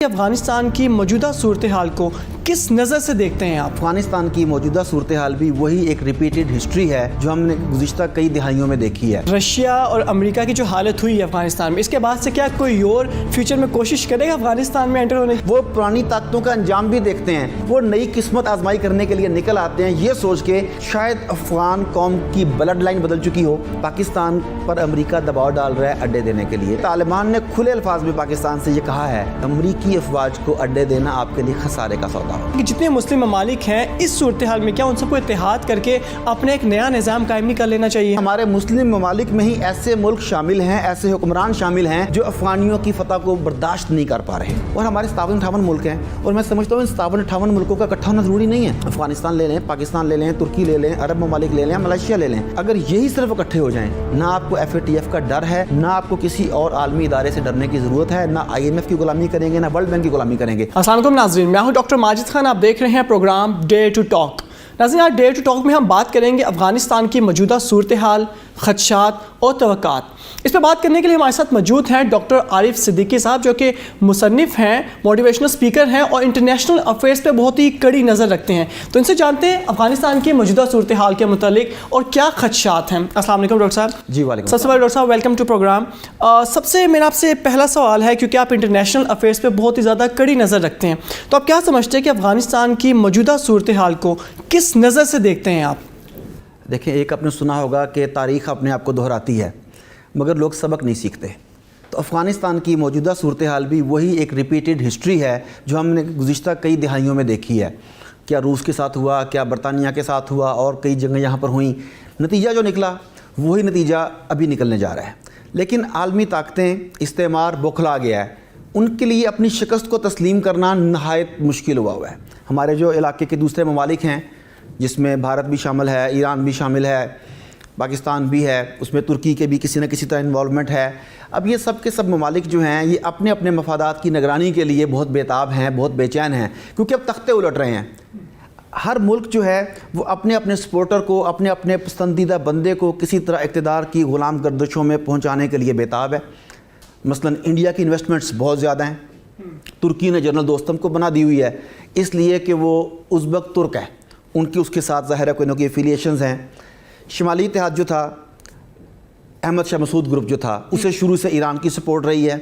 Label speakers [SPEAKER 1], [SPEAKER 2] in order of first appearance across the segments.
[SPEAKER 1] کہ افغانستان کی موجودہ صورتحال کو کس نظر سے دیکھتے ہیں آپ؟
[SPEAKER 2] افغانستان کی موجودہ صورتحال بھی وہی ایک ریپیٹڈ ہسٹری ہے جو ہم نے گزشتہ کئی دہائیوں میں دیکھی ہے۔
[SPEAKER 1] رشیا اور امریکہ کی جو حالت ہوئی ہے افغانستان میں، اس کے بعد سے کیا کوئی اور فیوچر میں کوشش کرے گا افغانستان میں انٹر ہونے کی؟
[SPEAKER 2] وہ پرانی طاقتوں کا انجام بھی دیکھتے ہیں، وہ نئی قسمت آزمائی کرنے کے لیے نکل آتے ہیں یہ سوچ کے شاید افغان قوم کی بلڈ لائن بدل چکی ہو۔ پاکستان پر امریکہ دباؤ ڈال رہا ہے اڈے دینے کے لیے۔ طالبان نے کھلے الفاظ میں پاکستان سے یہ کہا ہے امریکی افواج کو اڈے دینا آپ کے لیے خسارے کا سودا ہو۔
[SPEAKER 1] جتنے مسلم ممالک ہیں اس صورتحال میں کیا ان سب کو اتحاد کر کے اپنے ایک نیا نظام قائم نہیں کر لینا چاہیے؟
[SPEAKER 2] ہمارے مسلم ممالک میں ہی ایسے ملک شامل ہیں، ایسے حکمران شامل ہیں جو افغانیوں کی فتح کو برداشت نہیں کر پا رہے ہیں، اور ہمارے 57-58 ملک ہیں، اور میں سمجھتا ہوں ان 57-58 ملکوں کا اکٹھا ہونا ضروری نہیں ہے۔ افغانستان لے لیں، پاکستان لے لیں، ترکی لے لیں، عرب ممالک لے لیں، ملائیشیا لے لیں، اگر یہی صرف اکٹھے ہو جائیں، نہ آپ کو FATF کا ڈر ہے، نہ آپ کو کسی اور عالمی ادارے سے ڈرنے کی ضرورت ہے، نہ IMF کی غلامی کریں گے، نہ ورلڈ بینک کی غلامی کریں گے۔
[SPEAKER 1] السلام علیکم ناظرین، میں ہوں ڈاکٹر ماجد خان، آپ دیکھ رہے ہیں پروگرام ڈے ٹو ٹاک۔ ناظرین، آج ڈے ٹو ٹاک میں ہم بات کریں گے افغانستان کی موجودہ صورتحال، خدشات اور توقعات۔ اس پہ بات کرنے کے لیے ہمارے ساتھ موجود ہیں ڈاکٹر عارف صدیقی صاحب، جو کہ مصنف ہیں، موٹیویشنل اسپیکر ہیں اور انٹرنیشنل افیئرس پہ بہت ہی کڑی نظر رکھتے ہیں۔ تو ان سے جانتے ہیں افغانستان کی موجودہ صورتحال کے متعلق اور کیا خدشات ہیں۔ السلام علیکم ڈاکٹر صاحب۔
[SPEAKER 2] جی وعلیکم
[SPEAKER 1] سب سے پہلے ڈاکٹر صاحب ویلکم ٹو پروگرام۔ سب سے میرا آپ سے پہلا سوال ہے، کیونکہ آپ انٹرنیشنل افیئرس پہ بہت ہی زیادہ کڑی نظر رکھتے ہیں، تو آپ کیا سمجھتے ہیں کہ افغانستان کی موجودہ صورتحال کو کس نظر سے دیکھتے ہیں آپ؟
[SPEAKER 2] دیکھیں، ایک آپ نے سنا ہوگا کہ تاریخ اپنے آپ کو دہراتی ہے مگر لوگ سبق نہیں سیکھتے۔ تو افغانستان کی موجودہ صورتحال بھی وہی ایک ریپیٹڈ ہسٹری ہے جو ہم نے گزشتہ کئی دہائیوں میں دیکھی ہے۔ کیا روس کے ساتھ ہوا، کیا برطانیہ کے ساتھ ہوا، اور کئی جگہیں یہاں پر ہوئیں، نتیجہ جو نکلا وہی نتیجہ ابھی نکلنے جا رہا ہے۔ لیکن عالمی طاقتیں، استعمار بوکھلا گیا ہے، ان کے لیے اپنی شکست کو تسلیم کرنا نہایت مشکل ہوا ہے۔ ہمارے جو علاقے کے دوسرے ممالک ہیں، جس میں بھارت بھی شامل ہے، ایران بھی شامل ہے، پاکستان بھی ہے، اس میں ترکی کے بھی کسی نہ کسی طرح انوالومنٹ ہے۔ اب یہ سب کے سب ممالک جو ہیں یہ اپنے اپنے مفادات کی نگرانی کے لیے بہت بیتاب ہیں، بہت بے چین ہیں، کیونکہ اب تختے الٹ رہے ہیں۔ ہر ملک جو ہے وہ اپنے اپنے سپورٹر کو، اپنے اپنے پسندیدہ بندے کو کسی طرح اقتدار کی غلام گردشوں میں پہنچانے کے لیے بیتاب ہے۔ مثلا انڈیا کی انویسٹمنٹس بہت زیادہ ہیں۔ ترکی نے جنرل دوستم کو بنا دی ہوئی ہے اس لیے کہ وہ ازبک ترک ہے، ان کی اس کے ساتھ ظاہر ہے کوئی نہ کوئی ایفیلیشنز ہیں۔ شمالی اتحاد جو تھا، احمد شاہ مسعود گروپ جو تھا، اسے شروع سے ایران کی سپورٹ رہی ہے۔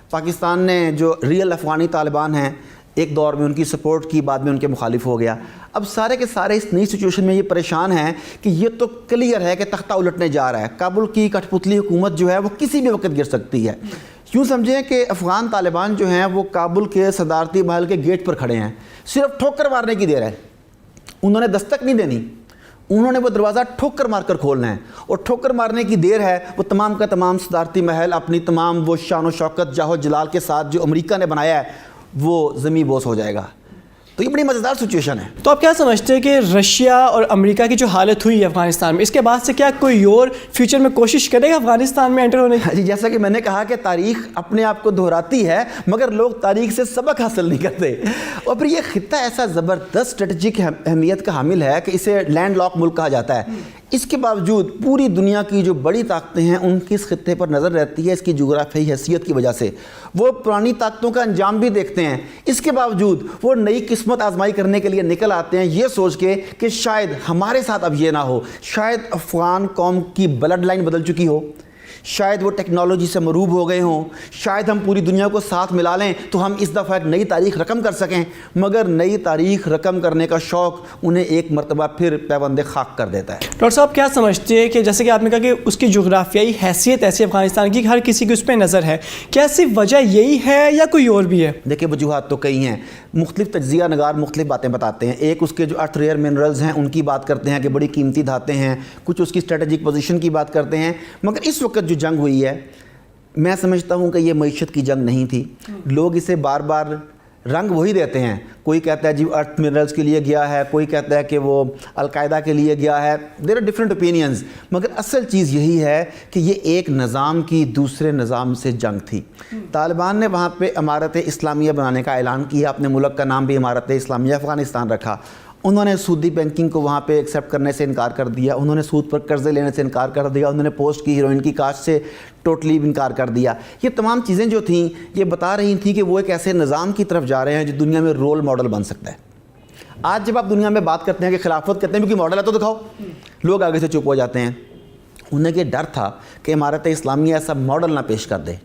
[SPEAKER 2] پاکستان نے جو ریئل افغانی طالبان ہیں، ایک دور میں ان کی سپورٹ کی، بعد میں ان کے مخالف ہو گیا۔ اب سارے کے سارے اس نئی سچویشن میں یہ پریشان ہیں کہ یہ تو کلیئر ہے کہ تختہ الٹنے جا رہا ہے، کابل کی کٹھ پتلی حکومت جو ہے وہ کسی بھی وقت گر سکتی ہے۔ یوں سمجھیں کہ افغان طالبان جو ہیں وہ کابل کے صدارتی محل کے گیٹ پر کھڑے ہیں، صرف ٹھوکر مارنے کی دیر ہے، انہوں نے دستک نہیں دینی، انہوں نے وہ دروازہ ٹھوکر مار کر کھولنا ہے، اور ٹھوکر مارنے کی دیر ہے، وہ تمام کا تمام صدارتی محل اپنی تمام وہ شان و شوکت، جاہ و جلال کے ساتھ جو امریکہ نے بنایا ہے وہ زمین بوس ہو جائے گا۔ تو یہ بڑی مزیدار سچویشن ہے۔
[SPEAKER 1] تو آپ کیا سمجھتے ہیں کہ رشیا اور امریکہ کی جو حالت ہوئی ہے افغانستان میں، اس کے بعد سے کیا کوئی اور فیوچر میں کوشش کرے گا افغانستان میں انٹر ہونے کی؟
[SPEAKER 2] جی، جیسا کہ میں نے کہا کہ تاریخ اپنے آپ کو دہراتی ہے مگر لوگ تاریخ سے سبق حاصل نہیں کرتے۔ اور پھر یہ خطہ ایسا زبردست اسٹریٹجک اہمیت کا حامل ہے کہ اسے لینڈ لاک ملک کہا جاتا ہے۔ اس کے باوجود پوری دنیا کی جو بڑی طاقتیں ہیں ان کی اس خطے پر نظر رہتی ہے اس کی جغرافیائی حیثیت کی وجہ سے۔ وہ پرانی طاقتوں کا انجام بھی دیکھتے ہیں، اس کے باوجود وہ نئی قسمت آزمائی کرنے کے لیے نکل آتے ہیں یہ سوچ کے کہ شاید ہمارے ساتھ اب یہ نہ ہو، شاید افغان قوم کی بلڈ لائن بدل چکی ہو، شاید وہ ٹیکنالوجی سے مروب ہو گئے ہوں، شاید ہم پوری دنیا کو ساتھ ملا لیں تو ہم اس دفعہ ایک نئی تاریخ رقم کر سکیں، مگر نئی تاریخ رقم کرنے کا شوق انہیں ایک مرتبہ پھر پیوند خاک کر دیتا ہے۔
[SPEAKER 1] ڈاکٹر صاحب کیا سمجھتے ہیں کہ جیسے کہ آپ نے کہا کہ اس کی جغرافیائی حیثیت ایسی افغانستان کی کہ ہر کسی کی اس پہ نظر ہے، کیا صرف وجہ یہی ہے یا کوئی اور بھی ہے؟
[SPEAKER 2] دیکھیں، وجوہات تو کئی ہیں، مختلف تجزیہ نگار مختلف باتیں بتاتے ہیں۔ ایک اس کے جو ارتھ ریئر منرلز ہیں ان کی بات کرتے ہیں کہ بڑی قیمتی دھاتیں ہیں، کچھ اس کی اسٹریٹجک پوزیشن کی بات کرتے ہیں، مگر اس وقت جو جنگ ہوئی ہے میں سمجھتا ہوں کہ یہ معیشت کی جنگ نہیں تھی۔ لوگ اسے بار بار رنگ وہی دیتے ہیں، کوئی کہتا ہے جی ارتھ منرلز کے لیے گیا ہے، کوئی کہتا ہے کہ وہ القاعدہ کے لیے گیا ہے، دیر آر ڈفرینٹ اوپینینز، مگر اصل چیز یہی ہے کہ یہ ایک نظام کی دوسرے نظام سے جنگ تھی۔ طالبان نے وہاں پہ امارت اسلامیہ بنانے کا اعلان کیا، اپنے ملک کا نام بھی امارت اسلامیہ افغانستان رکھا، انہوں نے سودی بینکنگ کو وہاں پہ ایکسیپٹ کرنے سے انکار کر دیا, انہوں نے سود پر قرضے لینے سے انکار کر دیا, انہوں نے پوسٹ کی ہیروئن کی کاشت سے ٹوٹلی انکار کر دیا. یہ تمام چیزیں جو تھیں یہ بتا رہی تھیں کہ وہ ایک ایسے نظام کی طرف جا رہے ہیں جو دنیا میں رول ماڈل بن سکتا ہے. آج جب آپ دنیا میں بات کرتے ہیں کہ خلافت کہتے ہیں کہ ماڈل ہے تو دکھاؤ, لوگ آگے سے چپ ہو جاتے ہیں. انہیں یہ ڈر تھا کہ امارت اسلامیہ ایسا ماڈل نہ پیش کر دے.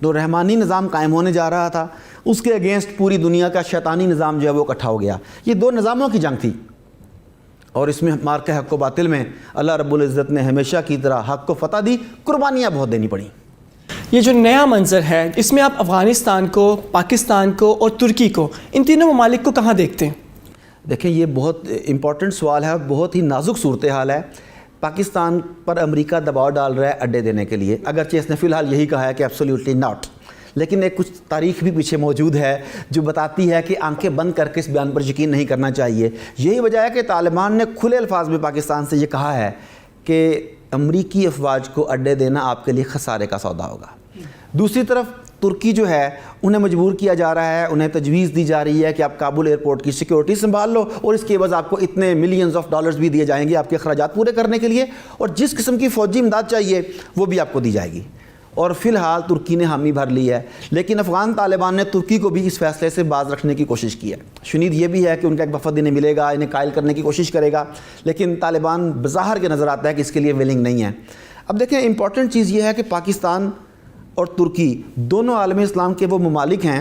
[SPEAKER 2] تو رحمانی نظام قائم ہونے جا رہا تھا, اس کے اگینسٹ پوری دنیا کا شیطانی نظام جو ہے وہ اکٹھا ہو گیا. یہ دو نظاموں کی جنگ تھی, اور اس میں مارکہ حق و باطل میں اللہ رب العزت نے ہمیشہ کی طرح حق کو فتح دی, قربانیاں بہت دینی پڑیں.
[SPEAKER 1] یہ جو نیا منظر ہے اس میں آپ افغانستان کو, پاکستان کو اور ترکی کو, ان تینوں ممالک کو کہاں دیکھتے ہیں؟
[SPEAKER 2] دیکھیں یہ بہت امپورٹنٹ سوال ہے اور بہت ہی نازک صورتحال ہے. پاکستان پر امریکہ دباؤ ڈال رہا ہے اڈے دینے کے لیے, اگرچہ اس نے فی الحال یہی کہا ہے کہ ایبسولیوٹلی ناٹ, لیکن ایک کچھ تاریخ بھی پیچھے موجود ہے جو بتاتی ہے کہ آنکھیں بند کر کے اس بیان پر یقین نہیں کرنا چاہیے. یہی وجہ ہے کہ طالبان نے کھلے الفاظ میں پاکستان سے یہ کہا ہے کہ امریکی افواج کو اڈے دینا آپ کے لیے خسارے کا سودا ہوگا. دوسری طرف ترکی جو ہے انہیں مجبور کیا جا رہا ہے, انہیں تجویز دی جا رہی ہے کہ آپ کابل ایئرپورٹ کی سیکیورٹی سنبھال لو اور اس کے عوض آپ کو اتنے ملینز آف ڈالرز بھی دیے جائیں گے آپ کے اخراجات پورے کرنے کے لیے, اور جس قسم کی فوجی امداد چاہیے وہ بھی آپ کو دی جائے گی. اور فی الحال ترکی نے حامی بھر لی ہے, لیکن افغان طالبان نے ترکی کو بھی اس فیصلے سے باز رکھنے کی کوشش کی ہے. شنید یہ بھی ہے کہ ان کا ایک وفد انہیں ملے گا, انہیں قائل کرنے کی کوشش کرے گا, لیکن طالبان بظاہر کے نظر آتا ہے کہ اس کے لیے ویلنگ نہیں ہے. اب دیکھیں امپورٹنٹ چیز یہ ہے کہ پاکستان اور ترکی دونوں عالم اسلام کے وہ ممالک ہیں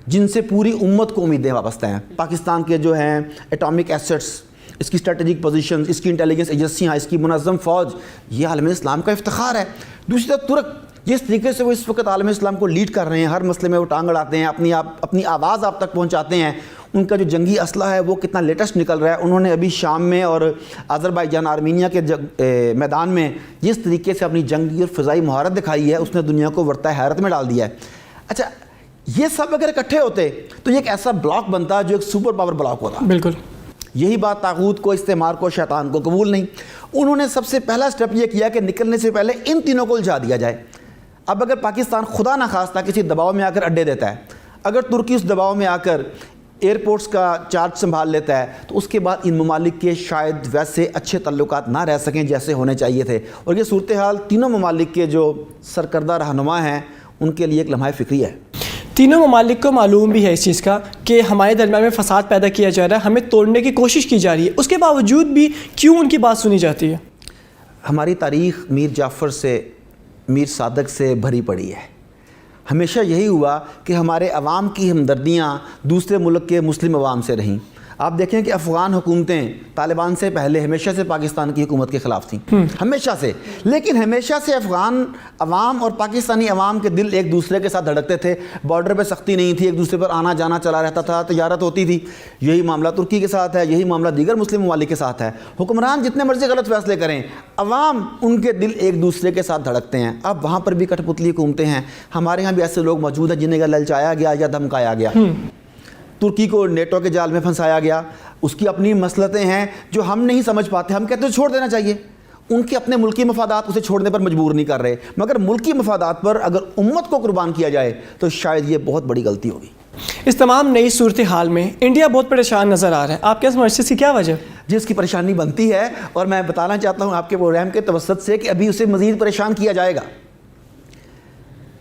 [SPEAKER 2] جن سے پوری امت کو امیدیں وابستہ ہیں. پاکستان کے جو ہیں ایٹامک ایسٹس, اس کی اسٹریٹجک پوزیشنز, اس کی انٹیلیجنس ایجنسیاں, اس کی منظم فوج, یہ عالم اسلام کا افتخار ہے. دوسری طرف ترک, جس طریقے سے وہ اس وقت عالم اسلام کو لیڈ کر رہے ہیں, ہر مسئلے میں وہ ٹانگ اڑاتے ہیں, اپنی آواز آپ تک پہنچاتے ہیں, ان کا جو جنگی اسلحہ ہے وہ کتنا لیٹسٹ نکل رہا ہے. انہوں نے ابھی شام میں اور آذربائیجان آرمینیا کے میدان میں جس طریقے سے اپنی جنگی اور فضائی مہارت دکھائی ہے اس نے دنیا کو ورطہ حیرت میں ڈال دیا ہے. اچھا یہ سب اگر اکٹھے ہوتے تو یہ ایک ایسا بلاک بنتا جو ایک سپر پاور بلاک ہوتا.
[SPEAKER 1] بالکل
[SPEAKER 2] یہی بات طاغوت کو, استعمار کو, شیطان کو قبول نہیں. انہوں نے سب سے پہلا سٹیپ یہ کیا کہ نکلنے سے پہلے ان تینوں کو الجھا دیا جائے. اب اگر پاکستان خدا نہ خواستہ کسی دباؤ میں آ کر اڈے دیتا ہے, اگر ترکی اس دباؤ میں آ کر ایئرپورٹس کا چارج سنبھال لیتا ہے, تو اس کے بعد ان ممالک کے شاید ویسے اچھے تعلقات نہ رہ سکیں جیسے ہونے چاہیے تھے. اور یہ صورتحال تینوں ممالک کے جو سرکردہ رہنما ہیں ان کے لیے ایک لمحہ فکری ہے.
[SPEAKER 1] تینوں ممالک کو معلوم بھی ہے اس چیز کا کہ ہمارے درمیان میں فساد پیدا کیا جا رہا ہے, ہمیں توڑنے کی کوشش کی جا رہی ہے, اس کے باوجود بھی کیوں ان کی بات سنی جاتی ہے؟
[SPEAKER 2] ہماری تاریخ میر جعفر سے, میر صادق سے بھری پڑی ہے. ہمیشہ یہی ہوا کہ ہمارے عوام کی ہمدردیاں دوسرے ملک کے مسلم عوام سے رہیں. آپ دیکھیں کہ افغان حکومتیں طالبان سے پہلے ہمیشہ سے پاکستان کی حکومت کے خلاف تھیں, ہمیشہ سے, لیکن ہمیشہ سے افغان عوام اور پاکستانی عوام کے دل ایک دوسرے کے ساتھ دھڑکتے تھے. بارڈر پہ سختی نہیں تھی, ایک دوسرے پر آنا جانا چلا رہتا تھا, تجارت ہوتی تھی. یہی معاملہ ترکی کے ساتھ ہے, یہی معاملہ دیگر مسلم ممالک کے ساتھ ہے. حکمران جتنے مرضی غلط فیصلے کریں, عوام ان کے دل ایک دوسرے کے ساتھ دھڑکتے ہیں. اب وہاں پر بھی کٹ پتلی حکومتیں ہیں. ہمارے ہاں بھی ایسے لوگ موجود ہیں جنہیں للچایا گیا یا دھمکایا گیا. ترکی کو نیٹو کے جال میں پھنسایا گیا, اس کی اپنی مسلطیں ہیں جو ہم نہیں سمجھ پاتے. ہم کہتے ہیں چھوڑ دینا چاہیے, ان کے اپنے ملکی مفادات اسے چھوڑنے پر مجبور نہیں کر رہے, مگر ملکی مفادات پر اگر امت کو قربان کیا جائے تو شاید یہ بہت بڑی غلطی ہوگی.
[SPEAKER 1] اس تمام نئی صورتحال میں انڈیا بہت پریشان نظر آ رہا ہے, آپ کیا سمجھتے ہیں اس کی کیا وجہ؟
[SPEAKER 2] جس کی پریشانی بنتی ہے, اور میں بتانا چاہتا ہوں آپ کے پروگرام کے توسط سے کہ ابھی اسے مزید پریشان کیا جائے گا.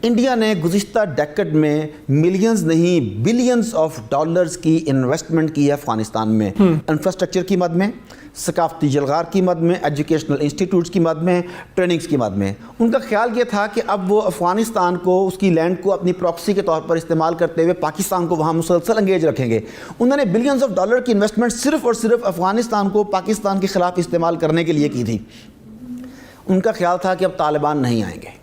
[SPEAKER 2] انڈیا نے گزشتہ ڈیکڈ میں ملینز نہیں بلینز آف ڈالرز کی انویسٹمنٹ کی ہے افغانستان میں, انفراسٹرکچر کی مد میں, ثقافتی جلغار کی مد میں, ایجوکیشنل انسٹیٹیوٹس کی مد میں, ٹریننگز کی مد میں. ان کا خیال یہ تھا کہ اب وہ افغانستان کو, اس کی لینڈ کو اپنی پراکسی کے طور پر استعمال کرتے ہوئے پاکستان کو وہاں مسلسل انگیج رکھیں گے. انہوں نے بلینز آف ڈالر کی انویسٹمنٹ صرف اور صرف افغانستان کو پاکستان کے خلاف استعمال کرنے کے لیے کی تھی. ان کا خیال تھا کہ اب طالبان نہیں آئیں گے,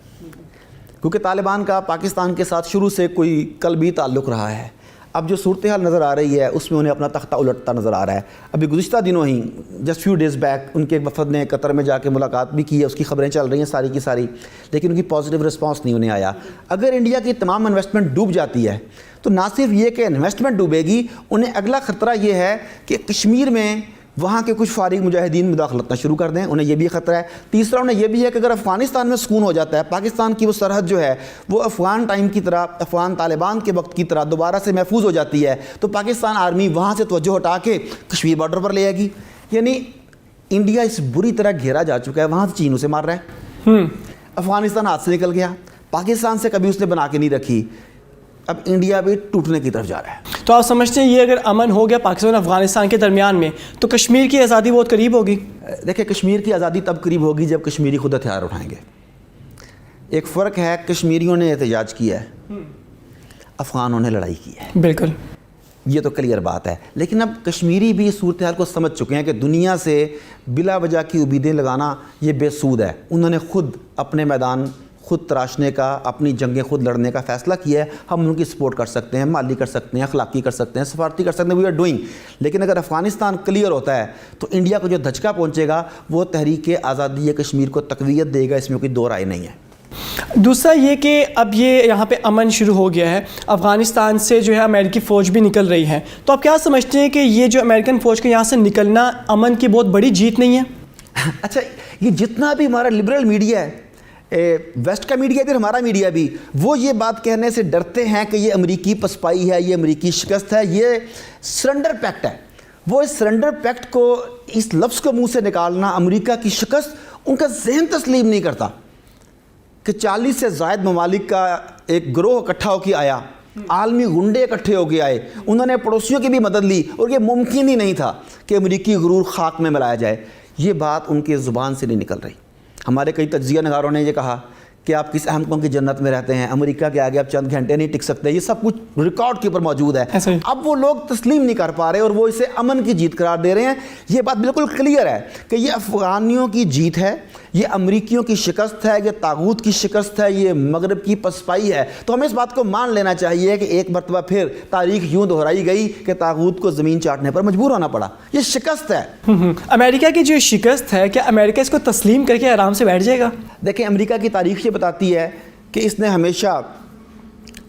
[SPEAKER 2] کیونکہ طالبان کا پاکستان کے ساتھ شروع سے کوئی قلبی تعلق رہا ہے. اب جو صورتحال نظر آ رہی ہے اس میں انہیں اپنا تختہ الٹتا نظر آ رہا ہے. ابھی گزشتہ دنوں ہی جسٹ فیو ڈیز بیک ان کے ایک وفد نے قطر میں جا کے ملاقات بھی کی ہے, اس کی خبریں چل رہی ہیں ساری کی ساری, لیکن ان کی پازیٹیو رسپانس نہیں انہیں آیا. اگر انڈیا کی تمام انویسٹمنٹ ڈوب جاتی ہے تو نہ صرف یہ کہ انویسٹمنٹ ڈوبے گی, انہیں اگلا خطرہ یہ ہے کہ کشمیر میں وہاں کے کچھ فارغ مجاہدین مداخلت شروع کر دیں، انہیں یہ بھی خطرہ ہے۔ تیسرا انہیں یہ بھی ہے کہ اگر افغانستان میں سکون ہو جاتا ہے، پاکستان کی وہ سرحد جو ہے وہ افغان ٹائم کی طرح، افغان طالبان کے وقت کی طرح دوبارہ سے محفوظ ہو جاتی ہے، تو پاکستان آرمی وہاں سے توجہ ہٹا کے کشمیر بارڈر پر لے آئے گی۔ یعنی انڈیا اس بری طرح گھیرا جا چکا ہے، وہاں سے چین اسے مار رہا ہے، افغانستان ہاتھ سے نکل گیا، پاکستان سے کبھی اس نے بنا کے نہیں رکھی، اب انڈیا بھی ٹوٹنے کی طرف جا رہا ہے۔
[SPEAKER 1] تو آپ سمجھتے ہیں یہ اگر امن ہو گیا پاکستان اور افغانستان کے درمیان میں تو کشمیر کی آزادی بہت قریب ہوگی؟
[SPEAKER 2] دیکھیں کشمیر کی آزادی تب قریب ہوگی جب کشمیری خود ہتھیار اٹھائیں گے۔ ایک فرق ہے، کشمیریوں نے احتجاج کیا ہے، افغانوں نے لڑائی کی ہے،
[SPEAKER 1] بالکل،
[SPEAKER 2] یہ تو کلیئر بات ہے۔ لیکن اب کشمیری بھی اس صورتحال کو سمجھ چکے ہیں کہ دنیا سے بلا وجہ کی امیدیں لگانا یہ بے سود ہے۔ انہوں نے خود اپنے میدان خود تراشنے کا، اپنی جنگیں خود لڑنے کا فیصلہ کیا ہے۔ ہم ان کی سپورٹ کر سکتے ہیں، مالی کر سکتے ہیں، اخلاقی کر سکتے ہیں، سفارتی کر سکتے ہیں، وی آر ڈوئنگ۔ لیکن اگر افغانستان کلیئر ہوتا ہے تو انڈیا کو جو دھچکا پہنچے گا وہ تحریک آزادی کشمیر کو تقویت دے گا، اس میں کوئی دو رائے نہیں ہے۔
[SPEAKER 1] دوسرا یہ کہ اب یہ یہاں پہ امن شروع ہو گیا ہے، افغانستان سے جو ہے امریکی فوج بھی نکل رہی ہے، تو آپ کیا سمجھتے ہیں کہ یہ جو امریکن فوج کا یہاں سے نکلنا امن کی بہت بڑی جیت نہیں ہے؟
[SPEAKER 2] اچھا، یہ جتنا بھی ہمارا لبرل میڈیا ہے، ویسٹ کا میڈیا بھی، ہمارا میڈیا بھی، وہ یہ بات کہنے سے ڈرتے ہیں کہ یہ امریکی پسپائی ہے، یہ امریکی شکست ہے، یہ سرنڈر پیکٹ ہے۔ وہ اس سرنڈر پیکٹ کو، اس لفظ کو منہ سے نکالنا، امریکہ کی شکست، ان کا ذہن تسلیم نہیں کرتا کہ 40 سے زائد ممالک کا ایک گروہ اکٹھا ہو کے آیا، عالمی گنڈے اکٹھے ہو کے آئے، انہوں نے پڑوسیوں کی بھی مدد لی، اور یہ ممکن ہی نہیں تھا کہ امریکی غرور خاک میں ملایا جائے۔ یہ بات ان کے زبان سے نہیں نکل رہی۔ ہمارے کئی تجزیہ نگاروں نے یہ کہا کہ آپ کس اہم قوم کی جنت میں رہتے ہیں، امریکہ کے آگے آپ چند گھنٹے نہیں ٹک سکتے، یہ سب کچھ ریکارڈ کے اوپر موجود ہے۔ اب وہ لوگ تسلیم نہیں کر پا رہے اور وہ اسے امن کی جیت قرار دے رہے ہیں۔ یہ بات بالکل کلیئر ہے کہ یہ افغانیوں کی جیت ہے، یہ امریکیوں کی شکست ہے، یہ طاغوت کی شکست ہے، یہ مغرب کی پسپائی ہے۔ تو ہمیں اس بات کو مان لینا چاہیے کہ ایک مرتبہ پھر تاریخ یوں دہرائی گئی کہ طاغوت کو زمین چاٹنے پر مجبور ہونا پڑا، یہ شکست ہے۔
[SPEAKER 1] امریکہ کی جو شکست ہے، کیا امریکہ اس کو تسلیم کر کے آرام سے بیٹھ جائے گا؟
[SPEAKER 2] دیکھیں امریکہ کی تاریخ یہ بتاتی ہے کہ اس نے ہمیشہ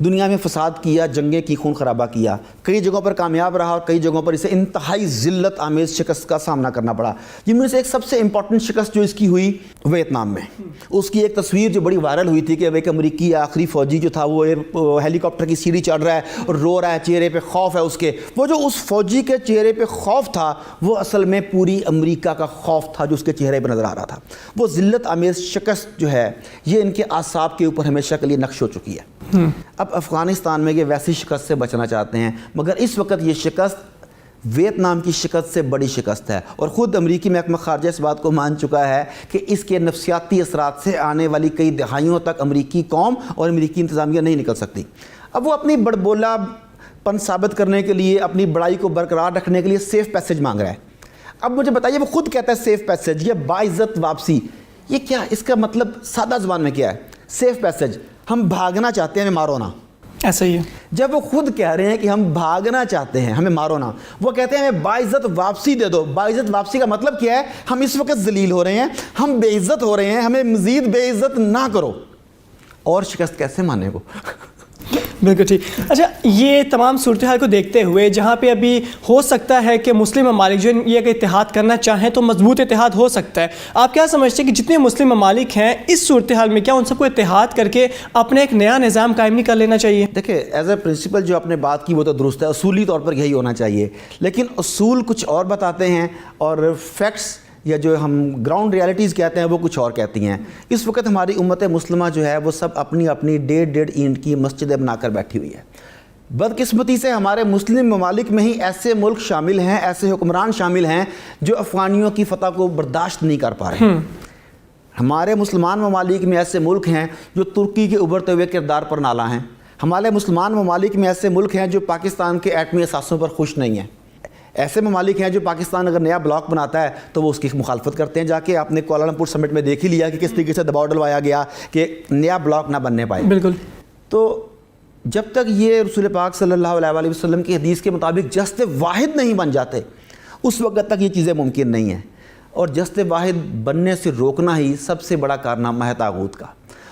[SPEAKER 2] دنیا میں فساد کیا، جنگیں کی، خون خرابہ کیا، کئی جگہوں پر کامیاب رہا اور کئی جگہوں پر اسے انتہائی ذلت آمیز شکست کا سامنا کرنا پڑا۔ جن میں سے ایک سب سے امپورٹنٹ شکست جو اس کی ہوئی ویتنام میں، اس کی ایک تصویر جو بڑی وائرل ہوئی تھی کہ ایک امریکی آخری فوجی جو تھا وہ ہیلی کاپٹر کی سیڑھی چڑھ رہا ہے اور رو رہا ہے، چہرے پہ خوف ہے اس کے۔ وہ جو اس فوجی کے چہرے پہ خوف تھا وہ اصل میں پوری امریکہ کا خوف تھا جو اس کے چہرے پہ نظر آ رہا تھا۔ وہ ذلت آمیز شکست جو ہے یہ ان کے اعصاب کے اوپر ہمیشہ کے لیے نقش ہو چکی ہے۔ اب افغانستان میں یہ ویسی شکست سے بچنا چاہتے ہیں، مگر اس وقت یہ شکست ویتنام کی شکست سے بڑی شکست ہے، اور خود امریکی محکمہ خارجہ اس بات کو مان چکا ہے کہ اس کے نفسیاتی اثرات سے آنے والی کئی دہائیوں تک امریکی قوم اور امریکی انتظامیہ نہیں نکل سکتی۔ اب وہ اپنی بڑبولا پن ثابت کرنے کے لیے، اپنی بڑائی کو برقرار رکھنے کے لیے سیف پیسج مانگ رہا ہے۔ اب مجھے بتائیے، وہ خود کہتا ہے سیف پیسج، یہ باعزت واپسی، یہ کیا، اس کا مطلب سادہ زبان میں کیا ہے؟ سیف پیسج، ہم بھاگنا چاہتے ہیں، ہمیں مارو نہ۔
[SPEAKER 1] ایسا ہی ہے۔
[SPEAKER 2] جب وہ خود کہہ رہے ہیں کہ ہم بھاگنا چاہتے ہیں، ہمیں مارو نہ، وہ کہتے ہیں ہمیں باعزت واپسی دے دو۔ باعزت واپسی کا مطلب کیا ہے؟ ہم اس وقت ذلیل ہو رہے ہیں، ہم بے عزت ہو رہے ہیں، ہمیں مزید بے عزت نہ کرو۔ اور شکست کیسے مانے وہ؟
[SPEAKER 1] بالکل ٹھیک۔ اچھا، یہ تمام صورتحال کو دیکھتے ہوئے جہاں پہ ابھی ہو سکتا ہے کہ مسلم ممالک جو یہ اگر اتحاد کرنا چاہیں تو مضبوط اتحاد ہو سکتا ہے، آپ کیا سمجھتے ہیں کہ جتنے مسلم ممالک ہیں اس صورتحال میں کیا ان سب کو اتحاد کر کے اپنے ایک نیا نظام قائم نہیں کر لینا چاہیے؟
[SPEAKER 2] دیکھیں ایز اے پرنسپل جو آپ نے بات کی وہ تو درست ہے، اصولی طور پر یہی ہونا چاہیے، لیکن اصول کچھ اور بتاتے ہیں اور فیکٹس یا جو ہم گراؤنڈ ریالٹیز کہتے ہیں وہ کچھ اور کہتی ہیں۔ اس وقت ہماری امت مسلمہ جو ہے وہ سب اپنی اپنی 1.5 اینٹ کی مسجدیں بنا کر بیٹھی ہوئی ہے۔ بدقسمتی سے ہمارے مسلم ممالک میں ہی ایسے ملک شامل ہیں، ایسے حکمران شامل ہیں جو افغانیوں کی فتح کو برداشت نہیں کر پا رہے۔ ہمارے مسلمان ممالک میں ایسے ملک ہیں جو ترکی کے ابھرتے ہوئے کردار پر نالاں ہیں۔ ہمارے مسلمان ممالک میں ایسے ملک ہیں جو پاکستان کے ایٹمی اثاثوں پر خوش نہیں ہیں۔ ایسے ممالک ہیں جو پاکستان اگر نیا بلاک بناتا ہے تو وہ اس کی مخالفت کرتے ہیں۔ جا کے آپ نے کوالالمپور سمٹ میں دیکھ ہی لیا کہ کس طریقے سے دباؤ ڈلوایا گیا کہ نیا بلاک نہ بننے پائے۔
[SPEAKER 1] بالکل۔
[SPEAKER 2] تو جب تک یہ رسول پاک صلی اللہ علیہ وسلم کی حدیث کے مطابق جست واحد نہیں بن جاتے اس وقت تک یہ چیزیں ممکن نہیں ہیں، اور جست واحد بننے سے روکنا ہی سب سے بڑا کارنامہ ہے طاغوت کا۔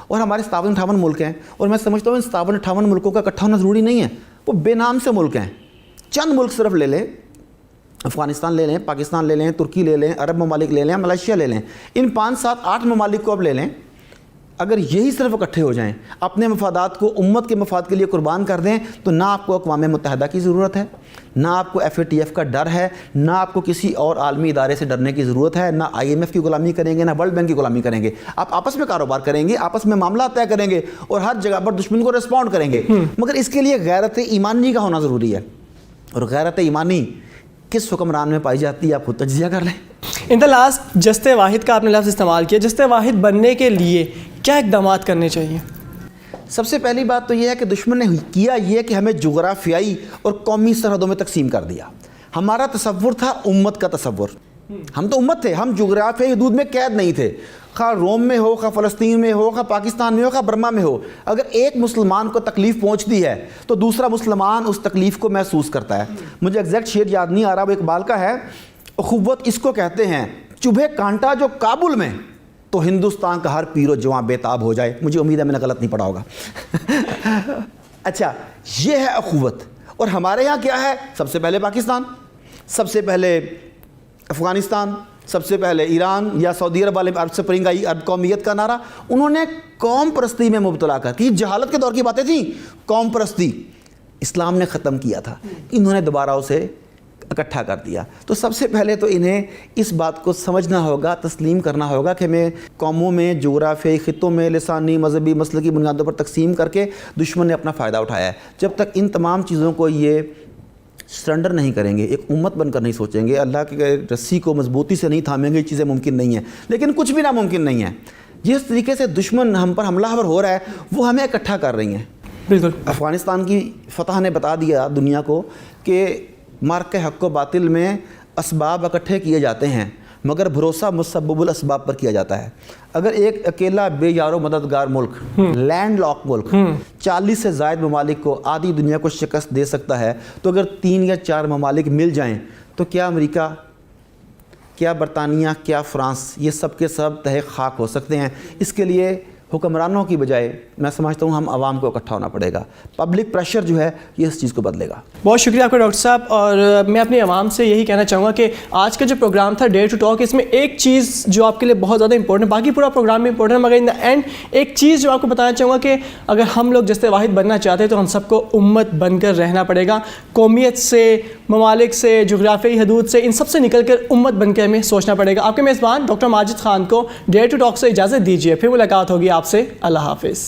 [SPEAKER 2] اور ہمارے 57-58 ملک ہیں، اور میں سمجھتا ہوں ان 57-58 ملکوں کا اکٹھا ہونا ضروری نہیں ہے، وہ بے نام سے ملک ہیں۔ چند ملک صرف لے لیں، افغانستان لے لیں، پاکستان لے لیں، ترکی لے لیں، عرب ممالک لے لیں، ملائیشیا لے لیں، ان 5 7 8 ممالک کو اب لے لیں، اگر یہی صرف اکٹھے ہو جائیں، اپنے مفادات کو امت کے مفاد کے لیے قربان کر دیں، تو نہ آپ کو اقوام متحدہ کی ضرورت ہے، نہ آپ کو FATF کا ڈر ہے، نہ آپ کو کسی اور عالمی ادارے سے ڈرنے کی ضرورت ہے، نہ IMF کی غلامی کریں گے، نہ ورلڈ بینک کی غلامی کریں گے. آپ آپس میں کاروبار کریں گے، آپس میں معاملات طے کریں گے اور ہر جگہ پر دشمن کو ریسپونڈ کریں گے. مگر اس کے لیے غیرت ایمانی کا ہونا ضروری ہے، اور غیرت ایمانی کس حکمران میں پائی جاتی ہے آپ خود تجزیہ کر لیں.
[SPEAKER 1] ان دا لاسٹ جست واحد کا آپ نے لفظ استعمال کیا، جست واحد بننے کے لیے کیا اقدامات کرنے چاہیے؟
[SPEAKER 2] سب سے پہلی بات تو یہ ہے کہ دشمن نے کیا یہ کہ ہمیں جغرافیائی اور قومی سرحدوں میں تقسیم کر دیا. ہمارا تصور تھا امت کا تصور، ہم تو امت تھے، ہم جغرافیائی حدود میں قید نہیں تھے، خواہ روم میں ہو، خواہ فلسطین میں ہو، خواہ پاکستان میں ہو، خواہ برما میں ہو. اگر ایک مسلمان کو تکلیف پہنچتی ہے تو دوسرا مسلمان اس تکلیف کو محسوس کرتا ہے. مجھے ایگزیکٹ شعر یاد نہیں آ رہا، وہ اقبال کا ہے. اخوت اس کو کہتے ہیں، چبھے کانٹا جو کابل میں تو ہندوستان کا ہر پیر و جواں بےتاب ہو جائے. مجھے امید ہے میں نے غلط نہیں پڑھا ہوگا. اچھا، یہ ہے اخوت. اور ہمارے ہاں کیا ہے؟ سب سے پہلے پاکستان، سب سے پہلے افغانستان، سب سے پہلے ایران یا سعودی عرب والے عرب سپرنگ آئی، عرب قومیت کا نعرہ. انہوں نے قوم پرستی میں مبتلا کر کے، جہالت کے دور کی باتیں تھیں، قوم پرستی اسلام نے ختم کیا تھا، انہوں نے دوبارہ اسے اکٹھا کر دیا. تو سب سے پہلے تو انہیں اس بات کو سمجھنا ہوگا، تسلیم کرنا ہوگا کہ ہمیں قوموں میں، جغرافیائی خطوں میں، لسانی، مذہبی، مسلکی بنیادوں پر تقسیم کر کے دشمن نے اپنا فائدہ اٹھایا ہے. جب تک ان تمام چیزوں کو یہ سرنڈر نہیں کریں گے، ایک امت بن کر نہیں سوچیں گے، اللہ کی رسی کو مضبوطی سے نہیں تھامیں گے، یہ چیزیں ممکن نہیں ہیں. لیکن کچھ بھی ناممکن نہیں ہے. جس طریقے سے دشمن ہم پر حملہ آور ہو رہا ہے وہ ہمیں اکٹھا کر رہی ہیں.
[SPEAKER 1] بالکل.
[SPEAKER 2] افغانستان کی فتح نے بتا دیا دنیا کو کہ مارک حق و باطل میں اسباب اکٹھے کیے جاتے ہیں، مگر بھروسہ مسبب الاسباب پر کیا جاتا ہے. اگر ایک اکیلا بے یار و مددگار ملک، لینڈ لاک ملک 40 سے زائد ممالک کو آدھی دنیا کو شکست دے سکتا ہے، تو اگر 3 یا 4 ممالک مل جائیں تو کیا امریکہ، کیا برطانیہ، کیا فرانس، یہ سب کے سب تہہ خاک ہو سکتے ہیں. اس کے لیے حکمرانوں کی بجائے میں سمجھتا ہوں ہم عوام کو اکٹھا ہونا پڑے گا. پبلک پریشر جو ہے یہ اس چیز کو بدلے گا.
[SPEAKER 1] بہت شکریہ آپ کا ڈاکٹر صاحب. اور میں اپنی عوام سے یہی کہنا چاہوں گا کہ آج کا جو پروگرام تھا ڈیئر ٹو ٹاک، اس میں ایک چیز جو آپ کے لیے بہت زیادہ امپورٹنٹ ہے، باقی پورا پروگرام بھی امپورٹنٹ ہے، مگر ان دا اینڈ ایک چیز جو آپ کو بتانا چاہوں گا کہ اگر ہم لوگ جست واحد بننا چاہتے ہیں تو ہم سب کو امت بن کر رہنا پڑے گا. قومیت سے، ممالک سے، جغرافیائی حدود سے، ان سب سے نکل کر امت بن کے ہمیں سوچنا پڑے گا. آپ کے میزبان ڈاکٹر ماجد خان کو ڈیئر ٹو ٹاک سے اجازت دیجیے، پھر ملاقات ہوگی آپ سے. اللہ حافظ.